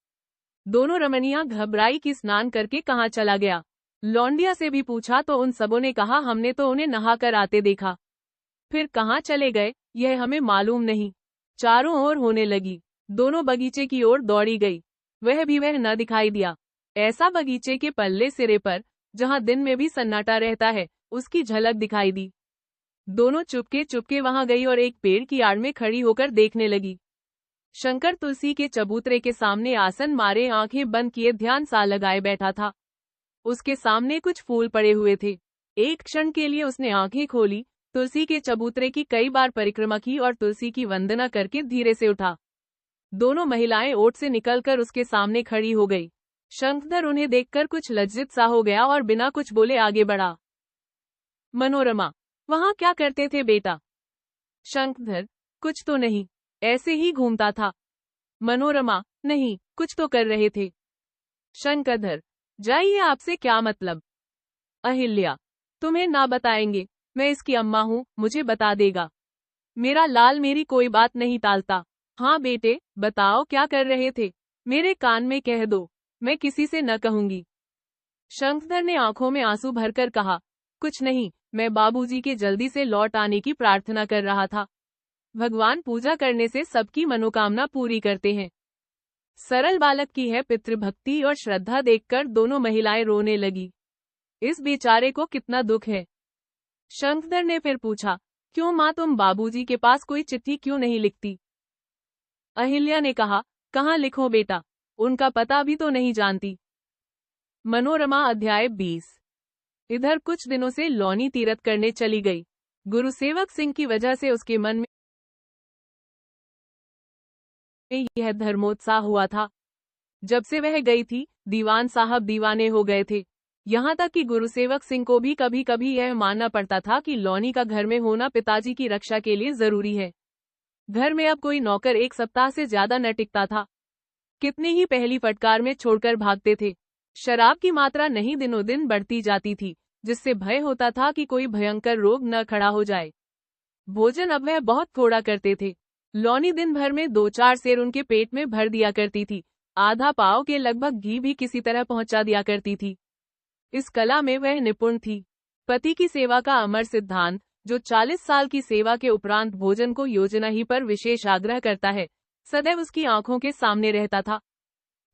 दोनों रमणियां घबराई कि स्नान करके कहाँ चला गया। लौंडिया से भी पूछा तो उन सबों ने कहा, हमने तो उन्हें नहाकर आते देखा, फिर कहाँ चले गए यह हमें मालूम नहीं। चारों ओर होने लगी, दोनों बगीचे की ओर दौड़ी गई, वह न दिखाई दिया। ऐसा बगीचे के पल्ले सिरे पर, जहाँ दिन में भी सन्नाटा रहता है, उसकी झलक दिखाई दी। दोनों चुपके चुपके वहां गई और एक पेड़ की आड़ में खड़ी होकर देखने लगी। शंकर तुलसी के चबूतरे के सामने आसन मारे आंखें बंद किए ध्यान सा लगाए बैठा था। उसके सामने कुछ फूल पड़े हुए थे। एक क्षण के लिए उसने आंखें खोली, तुलसी के चबूतरे की कई बार परिक्रमा की और तुलसी की वंदना करके धीरे से उठा। दोनों महिलाएं ओट से निकलकर उसके सामने खड़ी हो गई। शंखधर उन्हें देखकर कुछ लज्जित सा हो गया और बिना कुछ बोले आगे बढ़ा। मनोरमा, वहां क्या करते थे बेटा? शंखधर, कुछ तो नहीं, ऐसे ही घूमता था। मनोरमा, नहीं, कुछ तो कर रहे थे। शंखधर, जाइए, आपसे क्या मतलब? अहिल्या, तुम्हें ना बताएंगे, मैं इसकी अम्मा हूँ, मुझे बता देगा। मेरा लाल मेरी कोई बात नहीं टालता। हाँ बेटे, बताओ क्या कर रहे थे, मेरे कान में कह दो, मैं किसी से न कहूंगी। शंखधर ने आंखों में आंसू भरकर कहा, कुछ नहीं, मैं बाबूजी के जल्दी से लौट आने की प्रार्थना कर रहा था। भगवान पूजा करने से सबकी मनोकामना पूरी करते हैं। सरल बालक की है पितृभक्ति और श्रद्धा देखकर दोनों महिलाएं रोने लगी। इस बेचारे को कितना दुख है। शंखधर ने फिर पूछा, क्यों माँ, तुम बाबूजी के पास कोई चिट्ठी क्यों नहीं लिखती? अहिल्या ने कहा, कहाँ लिखो बेटा, उनका पता भी तो नहीं जानती। मनोरमा अध्याय 20। इधर कुछ दिनों से लौनी तीरथ करने चली गई। गुरुसेवक सिंह की वजह से उसके मन में यह धर्मोत्साह हुआ था। जब से वह गई थी, दीवान साहब दीवाने हो गए थे। यहाँ तक कि गुरुसेवक सिंह को भी कभी कभी यह मानना पड़ता था कि लौनी का घर में होना पिताजी की रक्षा के लिए जरूरी है। घर में अब कोई नौकर एक सप्ताह से ज्यादा न टिकता था। कितने ही पहली फटकार में छोड़कर भागते थे। शराब की मात्रा नहीं दिनों दिन बढ़ती जाती थी, जिससे भय होता था कि कोई भयंकर रोग न खड़ा हो जाए। भोजन अब वह बहुत थोड़ा करते थे। लौनी दिन भर में 2-4 सेर उनके पेट में भर दिया करती थी। आधा पाव के लगभग घी भी किसी तरह पहुंचा दिया करती थी। इस कला में वह निपुण थी। पति की सेवा का अमर सिद्धांत, जो 40 साल की सेवा के उपरांत भोजन को योजना ही पर विशेष आग्रह करता है, सदैव उसकी आंखों के सामने रहता था।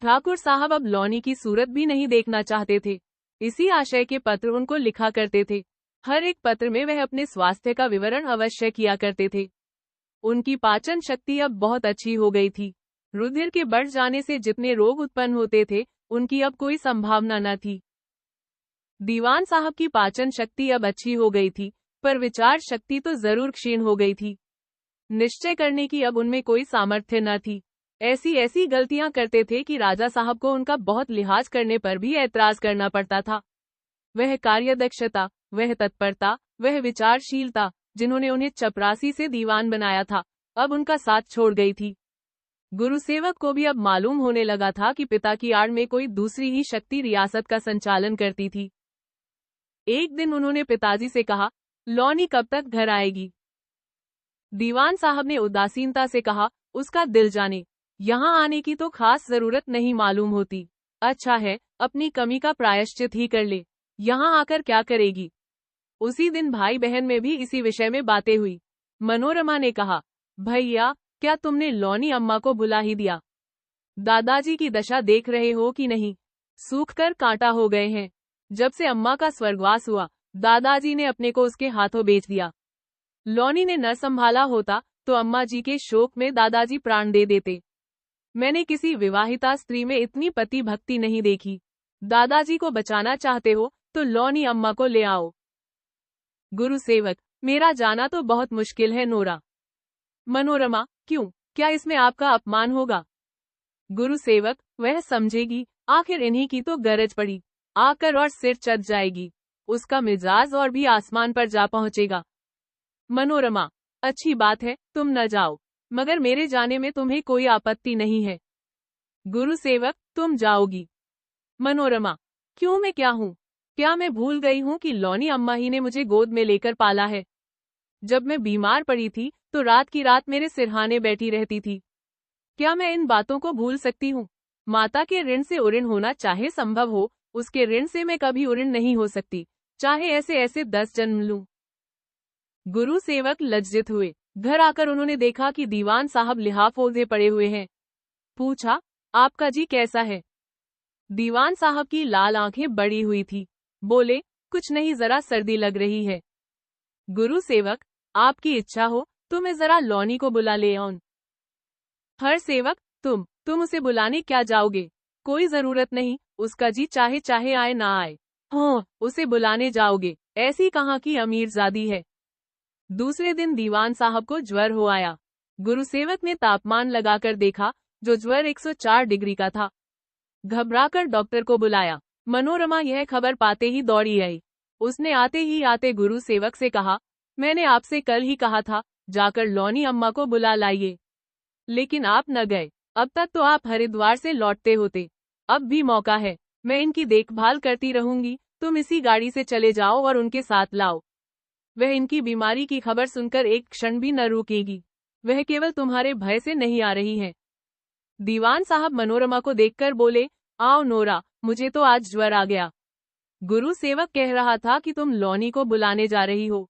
ठाकुर साहब अब लौनी की सूरत भी नहीं देखना चाहते थे। इसी आशय के पत्र उनको लिखा करते थे। हर एक पत्र में वह अपने स्वास्थ्य का विवरण अवश्य किया करते थे। उनकी पाचन शक्ति अब बहुत अच्छी हो गई थी। रुधिर के बढ़ जाने से जितने रोग उत्पन्न होते थे, उनकी अब कोई संभावना न थी। दीवान साहब की पाचन शक्ति अब अच्छी हो गई थी, पर विचार शक्ति तो जरूर क्षीण हो गई थी। निश्चय करने की अब उनमें कोई सामर्थ्य न थी। ऐसी ऐसी गलतियां करते थे कि राजा साहब को उनका बहुत लिहाज करने पर भी ऐतराज करना पड़ता था। वह कार्यदक्षता, वह तत्परता, वह विचारशीलता, जिन्होंने उन्हें चपरासी से दीवान बनाया था, अब उनका साथ छोड़ गई थी। गुरुसेवक को भी अब मालूम होने लगा था कि पिता की आड़ में कोई दूसरी ही शक्ति रियासत का संचालन करती थी। एक दिन उन्होंने पिताजी से कहा, लौनी कब तक घर आएगी? दीवान साहब ने उदासीनता से कहा, उसका दिल जाने, यहाँ आने की तो खास जरूरत नहीं मालूम होती। अच्छा है, अपनी कमी का प्रायश्चित ही कर ले, यहाँ आकर क्या करेगी? उसी दिन भाई बहन में भी इसी विषय में बातें हुई। मनोरमा ने कहा, भैया, क्या तुमने लौनी अम्मा को बुला ही दिया? दादाजी की दशा देख रहे हो कि नहीं? सूख कर कांटा हो गए हैं। जब से अम्मा का स्वर्गवास हुआ, दादाजी ने अपने को उसके हाथों बेच दिया। लौनी ने न संभाला होता तो अम्मा जी के शोक में दादाजी प्राण दे देते। मैंने किसी विवाहिता स्त्री में इतनी पति भक्ति नहीं देखी। दादाजी को बचाना चाहते हो तो लौनी अम्मा को ले आओ। गुरुसेवक, मेरा जाना तो बहुत मुश्किल है नोरा। मनोरमा, क्यों? क्या इसमें आपका अपमान होगा? गुरुसेवक, वह समझेगी, आखिर इन्हीं की तो गरज पड़ी, आकर और सिर चढ़ जाएगी। उसका मिजाज और भी आसमान पर जा पहुंचेगा। मनोरमा, अच्छी बात है, तुम न जाओ, मगर मेरे जाने में तुम्हें कोई आपत्ति नहीं है। गुरुसेवक, तुम जाओगी। मनोरमा, क्यों, मैं क्या हूँ? क्या मैं भूल गई हूँ कि लौनी अम्मा ही ने मुझे गोद में लेकर पाला है? जब मैं बीमार पड़ी थी तो रात की रात मेरे सिरहाने बैठी रहती थी। क्या मैं इन बातों को भूल सकती हूँ? माता के ऋण से उऋण होना चाहे संभव हो, उसके ऋण से मैं कभी उऋण नहीं हो सकती, चाहे ऐसे ऐसे 10 जन्म लूं। गुरु सेवक लज्जित हुए। घर आकर उन्होंने देखा कि दीवान साहब लिहाफ ओढ़े पड़े हुए हैं। पूछा, आपका जी कैसा है? दीवान साहब की लाल आंखें बड़ी हुई थी। बोले, कुछ नहीं, जरा सर्दी लग रही है। गुरु सेवक, आपकी इच्छा हो तो मैं जरा लौनी को बुला ले आऊं। हर सेवक, तुम उसे बुलाने क्या जाओगे? कोई जरूरत नहीं, उसका जी चाहे चाहे आए ना आए। हाँ, उसे बुलाने जाओगे, ऐसी कहाँ की अमीरजादी है। दूसरे दिन दीवान साहब को ज्वर हो आया। गुरुसेवक ने तापमान लगाकर देखा, जो ज्वर 104 डिग्री का था। घबराकर डॉक्टर को बुलाया। मनोरमा यह खबर पाते ही दौड़ी आई। उसने आते ही आते गुरु सेवक से कहा, मैंने आपसे कल ही कहा था, जाकर लौनी अम्मा को बुला लाइए, लेकिन आप न गए। अब तक तो आप हरिद्वार से लौटते होते। अब भी मौका है, मैं इनकी देखभाल करती रहूंगी, तुम इसी गाड़ी से चले जाओ और उनके साथ लाओ। वह इनकी बीमारी की खबर सुनकर एक क्षण भी न रुकेगी। वह केवल तुम्हारे भय से नहीं आ रही है। दीवान साहब मनोरमा को देखकर बोले, आओ नोरा, मुझे तो आज ज्वर आ गया। गुरु सेवक कह रहा था कि तुम लौनी को बुलाने जा रही हो।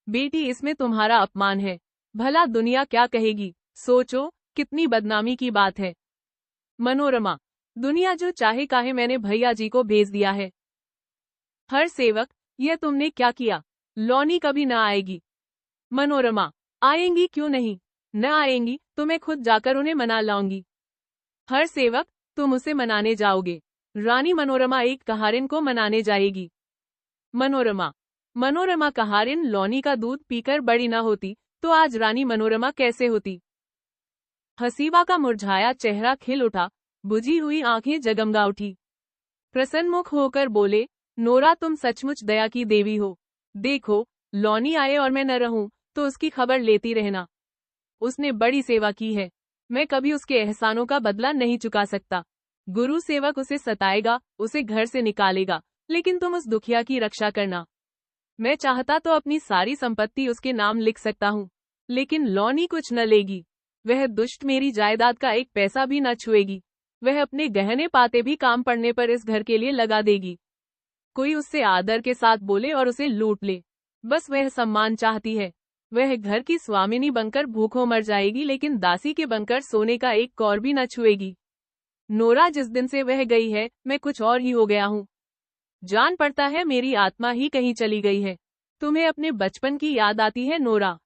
बेटी, इसमें तुम्हारा अपमान है। भला दुनिया क्या कहेगी? सोचो, कितनी बदनामी की बात है। मनोरमा, दुनिया जो चाहे काहे, मैंने भैया जी को भेज दिया है। हर सेवक, यह तुमने क्या किया? लौनी कभी न आएगी। मनोरमा, आएंगी क्यों नहीं? न आएंगी तो मैं खुद जाकर उन्हें मना लाऊंगी। हर सेवक, तुम उसे मनाने जाओगे? रानी मनोरमा एक कहारिन को मनाने जाएगी। मनोरमा कहारिन लौनी का दूध पीकर बड़ी न होती तो आज रानी मनोरमा कैसे होती? हसीबा का मुरझाया चेहरा खिल उठा, बुझी हुई आंखें जगमगा उठी। प्रसन्नमुख होकर बोले, नोरा, तुम सचमुच दया की देवी हो। देखो, लौनी आए और मैं न रहूं तो उसकी खबर लेती रहना। उसने बड़ी सेवा की है, मैं कभी उसके एहसानों का बदला नहीं चुका सकता। गुरु सेवक उसे सताएगा, उसे घर से निकालेगा, लेकिन तुम उस दुखिया की रक्षा करना। मैं चाहता तो अपनी सारी संपत्ति उसके नाम लिख सकता हूँ, लेकिन लौनी कुछ न लेगी। वह दुष्ट मेरी जायदाद का एक पैसा भी न छुएगी। वह अपने गहने पाते भी काम पड़ने पर इस घर के लिए लगा देगी। कोई उससे आदर के साथ बोले और उसे लूट ले, बस वह सम्मान चाहती है। वह घर की स्वामिनी बनकर भूखों मर जाएगी, लेकिन दासी के बनकर सोने का एक कौर भी न छुएगी। नोरा, जिस दिन से वह गई है, मैं कुछ और ही हो गया हूँ। जान पड़ता है मेरी आत्मा ही कहीं चली गई है। तुम्हें अपने बचपन की याद आती है नोरा?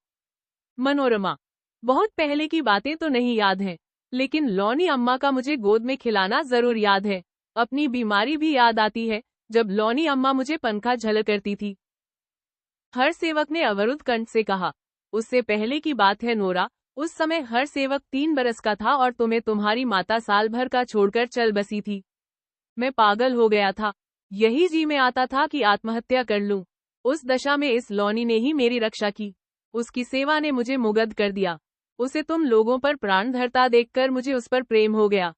मनोरमा: बहुत पहले की बातें तो नहीं याद है, लेकिन लॉनी अम्मा का मुझे गोद में खिलाना जरूर याद है। अपनी बीमारी भी याद आती है, जब लॉनी अम्मा मुझे पंखा झल करती थी। हर सेवक ने अवरुद्ध कंठ से कहा। उससे पहले की बात है नोरा, उस समय हर सेवक 3 बरस का था और तुम्हें तुम्हारी माता साल भर का छोड़कर चल बसी थी। मैं पागल हो गया था। यही जी में आता था कि आत्महत्या कर लूं। उस दशा में इस लॉनी ने ही मेरी रक्षा की। उसकी सेवा ने मुझे मुग्ध कर दिया। उसे तुम लोगों पर प्राण धरता देखकर मुझे उस पर प्रेम हो गया।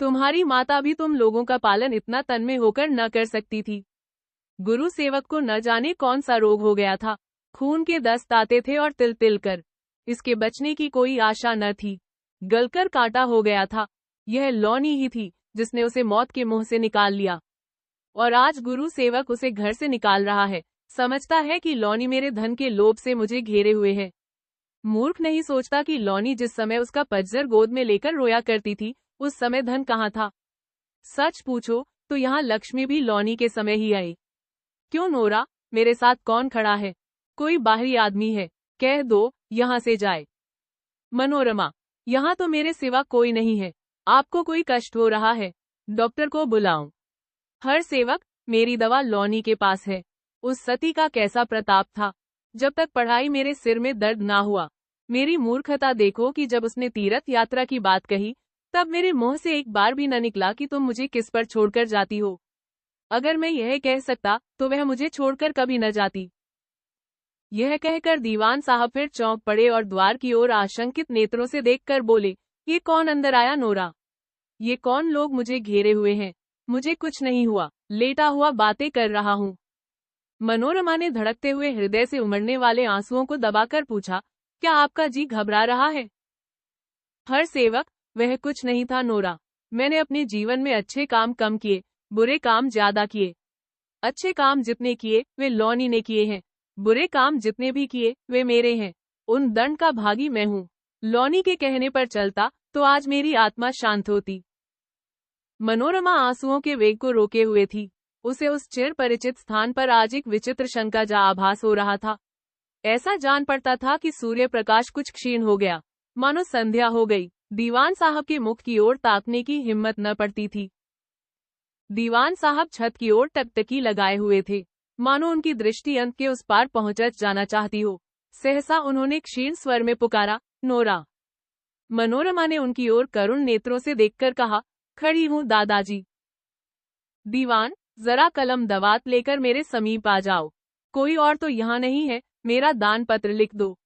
तुम्हारी माता भी तुम लोगों का पालन इतना तन्मय होकर न कर सकती थी। गुरु सेवक को न जाने कौन सा रोग हो गया था। खून के दस्त आते थे और तिल तिल कर। इसके बचने की कोई आशा न थी। गलकर कांटा हो गया था। यह लॉनी ही थी जिसने उसे मौत के मुंह से निकाल लिया। और आज गुरु सेवक उसे घर से निकाल रहा है। समझता है कि लॉनी मेरे धन के लोभ से मुझे घेरे हुए है। मूर्ख नहीं सोचता कि लॉनी जिस समय उसका पजर गोद में लेकर रोया करती थी, उस समय धन कहाँ था। सच पूछो तो यहाँ लक्ष्मी भी लॉनी के समय ही आई। क्यों नोरा, मेरे साथ कौन खड़ा है? कोई बाहरी आदमी है? कह दो यहाँ से जाए। मनोरमा: यहाँ तो मेरे सिवा कोई नहीं है। आपको कोई कष्ट हो रहा है? डॉक्टर को बुलाऊं? हर सेवक: मेरी दवा लॉनी के पास है। उस सती का कैसा प्रताप था। जब तक पढ़ाई मेरे सिर में दर्द ना हुआ। मेरी मूर्खता देखो कि जब उसने तीर्थ यात्रा की बात कही, तब मेरे मुंह से एक बार भी न निकला कि तुम मुझे किस पर छोड़कर जाती हो। अगर मैं यह कह सकता तो वह मुझे छोड़कर कभी न जाती। यह कहकर दीवान साहब फिर चौंक पड़े और द्वार की ओर आशंकित नेत्रों से देखकर बोले, ये कौन अंदर आया नोरा? ये कौन लोग मुझे घेरे हुए हैं? मुझे कुछ नहीं हुआ, लेटा हुआ बातें कर रहा हूँ। मनोरमा ने धड़कते हुए हृदय से उमड़ने वाले आंसुओं को दबाकर पूछा, क्या आपका जी घबरा रहा है? हर सेवक: वह कुछ नहीं था नोरा। मैंने अपने जीवन में अच्छे काम कम किए, बुरे काम ज्यादा किए। अच्छे काम जितने किए वे लॉनी ने किए हैं। बुरे काम जितने भी किए वे मेरे हैं। उन दंड का भागी मैं हूँ। लॉनी के कहने पर चलता तो आज मेरी आत्मा शांत होती। मनोरमा आंसुओं के वेग को रोके हुए थी। उसे उस चिर परिचित स्थान पर आज एक विचित्र शंका जा आभास हो रहा था। ऐसा जान पड़ता था कि सूर्य प्रकाश कुछ क्षीण हो गया, मानो संध्या हो गई। दीवान साहब के मुख की ओर ताकने की हिम्मत न पड़ती थी। दीवान साहब छत की ओर टकटकी लगाए हुए थे, मानो उनकी दृष्टि अंत के उस पार पहुंच जाना चाहती हो। सहसा उन्होंने क्षीण स्वर में पुकारा, नोरा। मनोरमा ने उनकी ओर करुण नेत्रों से देखकर कहा, खड़ी हूँ दादाजी। दीवान, जरा कलम दवात लेकर मेरे समीप आ जाओ। कोई और तो यहाँ नहीं है, मेरा दान पत्र लिख दो।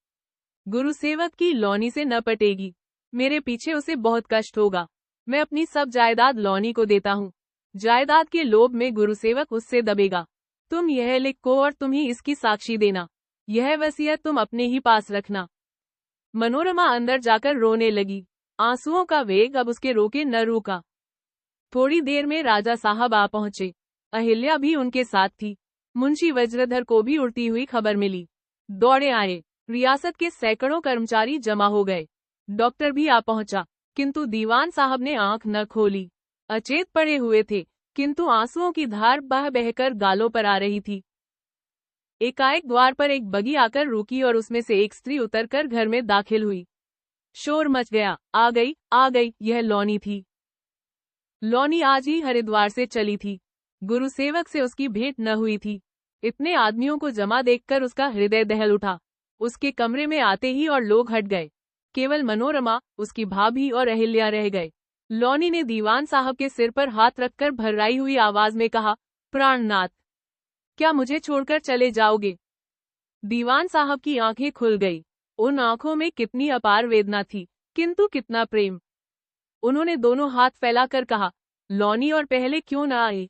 गुरु सेवक की लॉनी से न पटेगी। मेरे पीछे उसे बहुत कष्ट होगा। मैं अपनी सब जायदाद लॉनी को देता हूँ। जायदाद के लोभ में गुरु सेवक उससे दबेगा। तुम यह लिखो और तुम ही इसकी साक्षी देना। यह वसीयत तुम अपने ही पास रखना। मनोरमा अंदर जाकर रोने लगी। आंसुओं का वेग अब उसके रोके न रुका। थोड़ी देर में राजा साहब आ पहुंचे। अहिल्या भी उनके साथ थी। मुंशी वज्रधर को भी उड़ती हुई खबर मिली। दौड़े आए। रियासत के सैकड़ों कर्मचारी जमा हो गए। डॉक्टर भी आ पहुंचा, किंतु दीवान साहब ने आंख न खोली। अचेत पड़े हुए थे, किंतु आंसुओं की धार बह बहकर गालों पर आ रही थी। एकाएक द्वार पर एक बगी आकर रुकी और उसमें से एक स्त्री उतरकर घर में दाखिल हुई। शोर मच गया। आ गई, यह लॉनी थी। लॉनी आज ही हरिद्वार से चली थी। गुरु सेवक से उसकी भेंट न हुई थी। इतने आदमियों को जमा देखकर उसका हृदय दहल उठा। उसके कमरे में आते ही और लोग हट गए। केवल मनोरमा, उसकी भाभी और अहिल्या रह गए। लॉनी ने दीवान साहब के सिर पर हाथ रखकर भर्राई हुई आवाज में कहा, प्राणनाथ, क्या मुझे छोड़कर चले जाओगे? दीवान साहब की आंखें खुल गई। उन आंखों में कितनी अपार वेदना थी, किंतु कितना प्रेम। उन्होंने दोनों हाथ फैलाकर कहा, लॉनी और पहले क्यों न आए?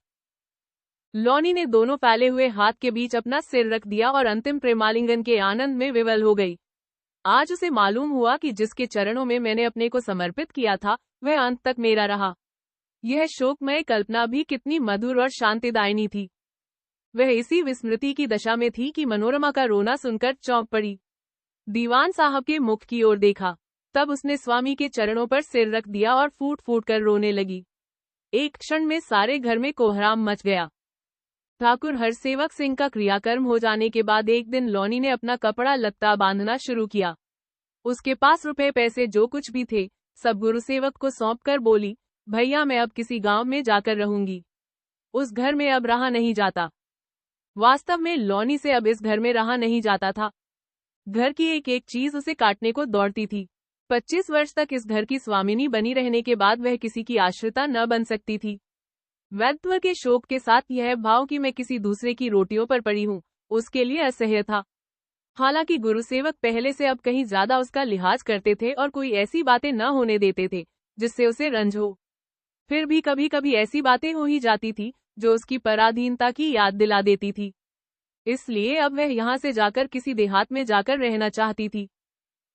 लॉनी ने दोनों फैले हुए हाथ के बीच अपना सिर रख दिया और अंतिम प्रेमालिंगन के आनंद में विवल हो गई। आज उसे मालूम हुआ कि जिसके चरणों में मैंने अपने को समर्पित किया था, वह अंत तक मेरा रहा। यह शोकमय कल्पना भी कितनी मधुर और शांतिदायिनी थी। वह इसी विस्मृति की दशा में थी कि मनोरमा का रोना सुनकर चौंक पड़ी। दीवान साहब के मुख की ओर देखा, तब उसने स्वामी के चरणों पर सिर रख दिया और फूट फूट कर रोने लगी। एक क्षण में सारे घर में कोहराम मच गया। ठाकुर हरसेवक सिंह का क्रियाकर्म हो जाने के बाद एक दिन लौनी ने अपना कपड़ा लत्ता बांधना शुरू किया। उसके पास रुपए पैसे जो कुछ भी थे सब गुरुसेवक को सौंप कर बोली, भैया मैं अब किसी गांव में जाकर रहूंगी। उस घर में अब रहा नहीं जाता। वास्तव में लौनी से अब इस घर में रहा नहीं जाता था। घर की एक एक चीज उसे काटने को दौड़ती थी। 25 वर्ष तक इस घर की स्वामिनी बनी रहने के बाद वह किसी की आश्रिता न बन सकती थी। वैद्य के शोक के साथ यह भाव कि मैं किसी दूसरे की रोटियों पर पड़ी हूँ, उसके लिए असह्य था। हालांकि गुरुसेवक पहले से अब कहीं ज्यादा उसका लिहाज करते थे और कोई ऐसी बातें न होने देते थे जिससे उसे रंज हो। फिर भी कभी कभी ऐसी बातें हो ही जाती थी जो उसकी पराधीनता की याद दिला देती थी। इसलिए अब वह यहाँ से जाकर किसी देहात में जाकर रहना चाहती थी।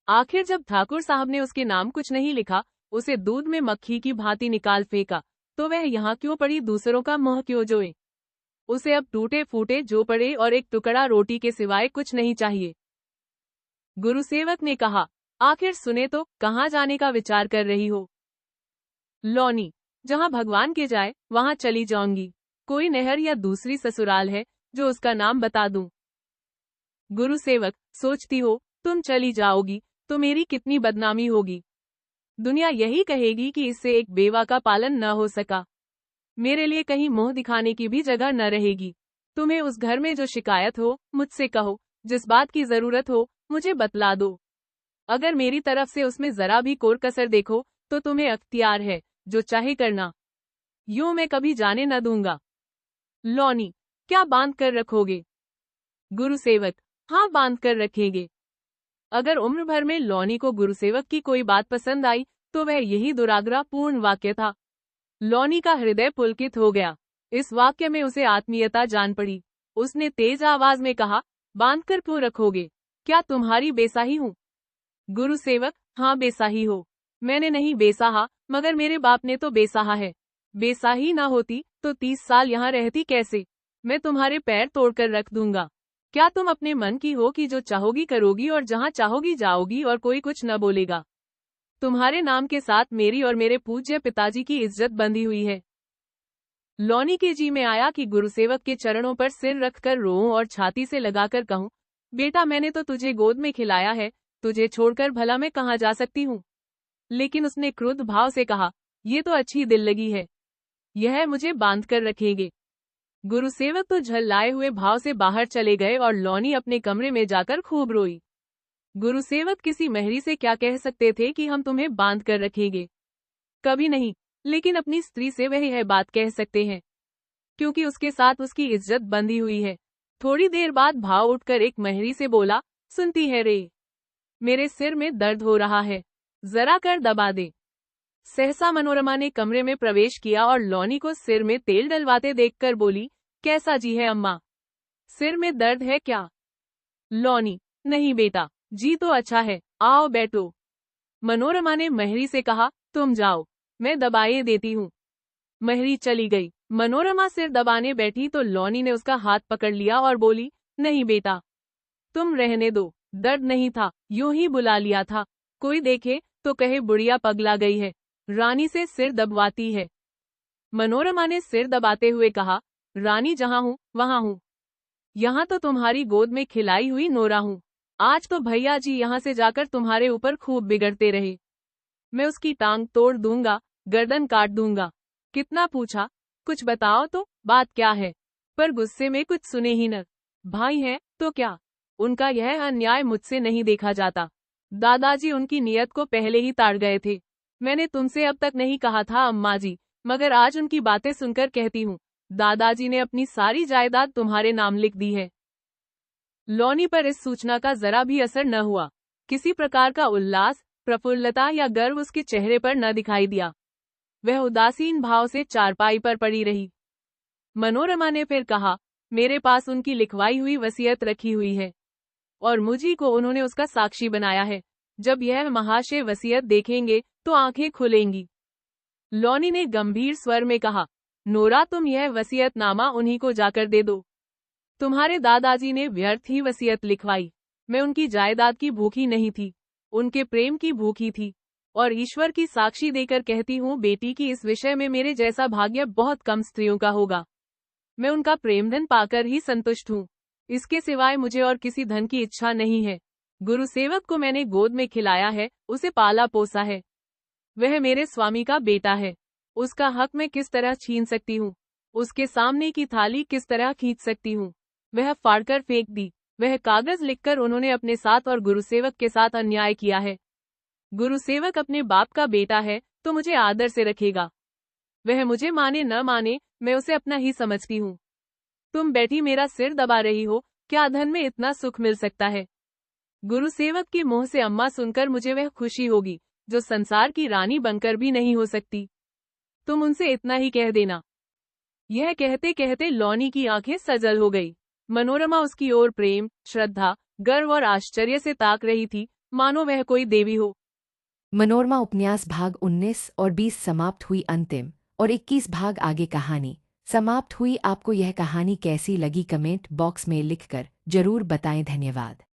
आखिर जब ठाकुर साहब ने उसके नाम कुछ नहीं लिखा, उसे दूध में मक्खी की भांति निकाल फेंका, तो वह यहाँ क्यों पड़ी, दूसरों का मोह क्यों जोए। उसे अब टूटे फूटे जो पड़े और एक टुकड़ा रोटी के सिवाय कुछ नहीं चाहिए। गुरुसेवक ने कहा, आखिर सुने तो, कहाँ जाने का विचार कर रही हो। लौनी, जहाँ भगवान के जाए वहाँ चली जाऊंगी। कोई नहर या दूसरी ससुराल है जो उसका नाम बता दूं। गुरुसेवक, सोचती हो तुम चली जाओगी तो मेरी कितनी बदनामी होगी। दुनिया यही कहेगी कि इससे एक बेवा का पालन न हो सका। मेरे लिए कहीं मुंह दिखाने की भी जगह न रहेगी। तुम्हें उस घर में जो शिकायत हो मुझसे कहो, जिस बात की जरूरत हो मुझे बतला दो। अगर मेरी तरफ से उसमें जरा भी कोर कसर देखो तो तुम्हें अख्तियार है, जो चाहे करना। यूं मैं कभी जाने न दूंगा। लौनी, क्या बांध कर रखोगे। गुरुसेवक, हाँ बांध कर रखेंगे। अगर उम्र भर में लौनी को गुरुसेवक की कोई बात पसंद आई तो वह यही दुराग्रह पूर्ण वाक्य था। लौनी का हृदय पुलकित हो गया। इस वाक्य में उसे आत्मीयता जान पड़ी। उसने तेज आवाज में कहा, बांध कर क्यों रखोगे, क्या तुम्हारी बेसाही हूँ। गुरुसेवक, हाँ बेसाही हो। मैंने नहीं बेसाहा, मगर मेरे बाप ने तो बेसाहा है। बेसाही ना होती तो 30 साल यहाँ रहती कैसे। मैं तुम्हारे पैर तोड़कर रख दूंगा। क्या तुम अपने मन की हो कि जो चाहोगी करोगी और जहाँ चाहोगी जाओगी और कोई कुछ न बोलेगा। तुम्हारे नाम के साथ मेरी और मेरे पूज्य पिताजी की इज्जत बंधी हुई है। लौनी के जी में आया कि गुरुसेवक के चरणों पर सिर रखकर रोऊं और छाती से लगाकर कहूं, बेटा मैंने तो तुझे गोद में खिलाया है, तुझे छोड़कर भला मैं कहाँ जा सकती हूँ। लेकिन उसने क्रुद्ध भाव से कहा, ये तो अच्छी दिल लगी है, यह मुझे बांध कर रखेंगे। गुरुसेवक तो झल्लाए हुए भाव से बाहर चले गए और लौनी अपने कमरे में जाकर खूब रोई। गुरुसेवक किसी महरी से क्या कह सकते थे कि हम तुम्हें बांध कर रखेंगे। कभी नहीं, लेकिन अपनी स्त्री से वह यह बात कह सकते हैं, क्योंकि उसके साथ उसकी इज्जत बंधी हुई है। थोड़ी देर बाद भाव उठकर एक महरी से बोला, सुनती है रे, मेरे सिर में दर्द हो रहा है, जरा कर दबा दे। सहसा मनोरमा ने कमरे में प्रवेश किया और लौनी को सिर में तेल डलवाते देखकर बोली, कैसा जी है अम्मा, सिर में दर्द है क्या। लौनी, नहीं बेटा, जी तो अच्छा है, आओ बैठो। मनोरमा ने महरी से कहा, तुम जाओ, मैं दबाए देती हूँ। महरी चली गई। मनोरमा सिर दबाने बैठी तो लौनी ने उसका हाथ पकड़ लिया और बोली, नहीं बेटा, तुम रहने दो, दर्द नहीं था, यूं ही बुला लिया था, कोई देखे तो कहे बुढ़िया पगला गई है, रानी से सिर दबवाती है। मनोरमा ने सिर दबाते हुए कहा, रानी जहाँ हूँ वहाँ हूँ, यहाँ तो तुम्हारी गोद में खिलाई हुई नोरा हूँ। आज तो भैया जी यहाँ से जाकर तुम्हारे ऊपर खूब बिगड़ते रहे। मैं उसकी टांग तोड़ दूंगा, गर्दन काट दूंगा। कितना पूछा, कुछ बताओ तो, बात क्या है। पर गुस्से में कुछ सुने ही न। भाई हैं तो क्या, उनका यह अन्याय मुझसे नहीं देखा जाता। दादाजी उनकी नियत को पहले ही ताड़ गए थे। मैंने तुमसे अब तक नहीं कहा था अम्मा जी, मगर आज उनकी बातें सुनकर कहती हूँ, दादाजी ने अपनी सारी जायदाद तुम्हारे नाम लिख दी है। लौनी पर इस सूचना का जरा भी असर न हुआ। किसी प्रकार का उल्लास, प्रफुल्लता या गर्व उसके चेहरे पर न दिखाई दिया। वह उदासीन भाव से चारपाई पर पड़ी रही। मनोरमा ने फिर कहा, मेरे पास उनकी लिखवाई हुई वसीयत रखी हुई है और मुझी को उन्होंने उसका साक्षी बनाया है। जब यह महाशय वसीयत देखेंगे तो आंखें खुलेंगी। लौनी ने गंभीर स्वर में कहा, नोरा तुम यह वसीयतनामा उन्हीं को जाकर दे दो। तुम्हारे दादाजी ने व्यर्थ ही वसीयत लिखवाई। मैं उनकी जायदाद की भूखी नहीं थी, उनके प्रेम की भूखी थी। और ईश्वर की साक्षी देकर कहती हूँ बेटी कि इस विषय में मेरे जैसा भाग्य बहुत कम स्त्रियों का होगा। मैं उनका प्रेमधन पाकर ही संतुष्ट हूँ। इसके सिवाय मुझे और किसी धन की इच्छा नहीं है। गुरु सेवक को मैंने गोद में खिलाया है, उसे पाला पोसा है। वह मेरे स्वामी का बेटा है। उसका हक मैं किस तरह छीन सकती हूँ? उसके सामने की थाली किस तरह खींच सकती हूँ? वह फाड़कर फेंक दी। वह कागज लिखकर उन्होंने अपने साथ और गुरुसेवक के साथ अन्याय किया है। गुरुसेवक अपने बाप का बेटा है तो मुझे आदर से रखेगा। वह मुझे माने न माने, मैं उसे अपना ही समझती हूँ। तुम बैठी मेरा सिर दबा रही हो, क्या धन में इतना सुख मिल सकता है? गुरुसेवक के मुंह से अम्मा सुनकर मुझे वह खुशी होगी जो संसार की रानी बनकर भी नहीं हो सकती। तुम उनसे इतना ही कह देना। यह कहते कहते लौनी की आंखें सजल हो गई। मनोरमा उसकी ओर प्रेम, श्रद्धा, गर्व और आश्चर्य से ताक रही थी, मानो वह कोई देवी हो। मनोरमा उपन्यास भाग 19 और 20 समाप्त हुई। अंतिम और 21 भाग आगे कहानी समाप्त हुई। आपको यह कहानी कैसी लगी कमेंट बॉक्स में लिखकर जरूर बताएं। धन्यवाद।